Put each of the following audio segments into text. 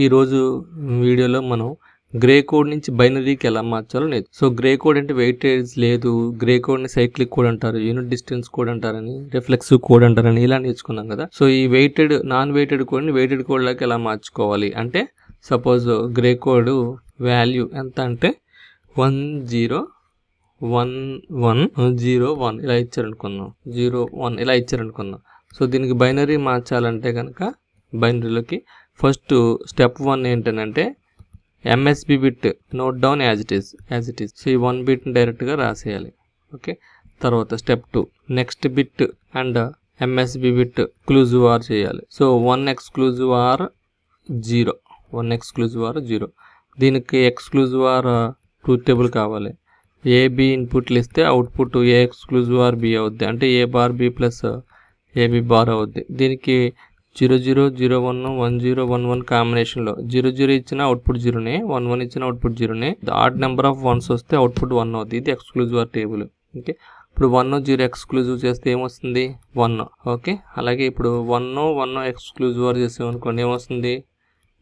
ఈ రోజు వీడియోలో మనం గ్రే కోడ్ నుంచి బైనరీకి ఎలా మార్చాలో లేదు. సో గ్రే కోడ్ అంటే వెయిటేజ్ లేదు, గ్రే కోడ్ ని సైక్లిక్ కోడ్ అంటారు, యూనిట్ డిస్టెన్స్ కోడ్ అంటారని, రిఫ్లెక్సివ్ కోడ్ అంటారని ఇలా నేర్చుకున్నాం కదా. సో ఈ వెయిటెడ్ నాన్ వెయిటెడ్ కోడ్ ని వెయిటెడ్ కోడ్ లాగా ఎలా మార్చుకోవాలి అంటే, సపోజ్ గ్రే కోడ్ వాల్యూ ఎంత అంటే 101101 ఇలా ఇచ్చారనుకుందాం, 01 ఇలా ఇచ్చారనుకుందాం. సో దీనికి బైనరీ మార్చాలంటే కనుక బైనరీలోకి ఫస్ట్ స్టెప్ 1 ఏంటంటే MSB bit note down as it is. So ఈ 1 బిట్ డైరెక్ట్గా రాసేయాలి. ఓకే, తర్వాత step 2 next bit and MSB bit exclusive or చేయాలి. So 1 exclusive or 0. దీనికి ఎక్స్క్లూజివ్ ఆర్ ట్రూత్ టేబుల్ కావాలి. ఏబి ఇన్పుట్లు ఇస్తే output A exclusive or B అవుద్ది, అంటే A bar B plus AB bar అవుద్ది. దీనికి 00011011 కాంబినేషన్లో 00 ఇచ్చిన అవుట్పుట్ 0నే, 11 ఇచ్చిన అవుట్పుట్ 0నే. ఆడ్ నెంబర్ ఆఫ్ 1s వస్తే అవుట్పుట్ 1 అవుతుంది. ఇది ఎక్స్క్లూజివ్ ఆర్ టేబుల్. ఓకే, ఇప్పుడు 1 0 ఎక్స్క్లూజివ్ చేస్తే ఏమొస్తుంది 1. ఓకే, అలాగే ఇప్పుడు 1 ఎక్స్క్లూజివ్ ఆర్ చేసామనుకోండి ఏమొస్తుంది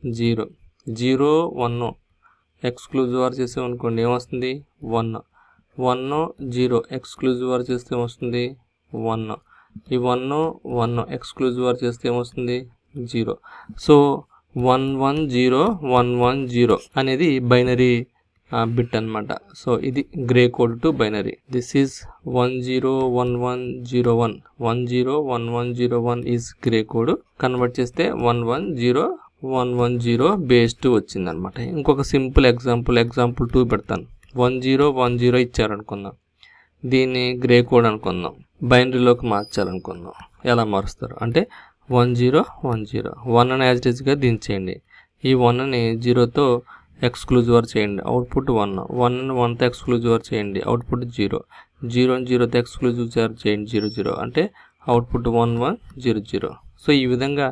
0. 1 ఎక్స్క్లూజివ్ ఆర్ చేసామనుకోండి ఏమొస్తుంది 1. 0 ఎక్స్క్లూజివ్ ఆర్ చేస్తే ఏమొస్తుంది 1. ఈ 1 ఎక్స్క్లూజివ్ ఆర్ చేస్తే ఏమొస్తుంది 0. సో 11011 అనేది బైనరీ బిట్ అనమాట. సో ఇది grey code to binary. This is 101101. 101101 is grey code. Convert చేస్తే 110110 బేస్ 2 వచ్చింది అనమాట. ఇంకొక సింపుల్ ఎగ్జాంపుల్ 2 పెడతాను. 1010 ఇచ్చారనుకుందాం, దీన్ని గ్రే కోడ్ అనుకుందాం, బైనరీలోకి మార్చాలనుకుందాం. ఎలా మారుస్తారు అంటే 1010 1 యాజ్ ఇట్ ఈస్గా దించేయండి. ఈ 1ని 0తో ఎక్స్క్లూజివ్ ఆర్ చేయండి, అవుట్పుట్ 1. 1ని 1తో ఎక్స్క్లూజివ్ ఆర్ చేయండి, అవుట్పుట్ 0. 0ని 0తో ఎక్స్క్లూజివ్ ఆర్ చేయండి 00, అంటే అవుట్పుట్ 1100. సో ఈ విధంగా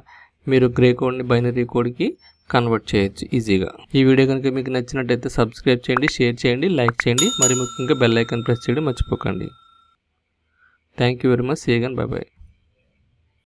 మీరు గ్రే కోడ్ని బైనరీ కోడ్కి కన్వర్ట్ చేయొచ్చు ఈజీగా. ఈ వీడియో కనుక మీకు నచ్చినట్టయితే సబ్స్క్రైబ్ చేయండి, షేర్ చేయండి, లైక్ చేయండి, మరి ముఖ్యంగా బెల్ ఐకాన్ ప్రెస్ చేయడం మర్చిపోకండి. Thank you very much. See you again. Bye by.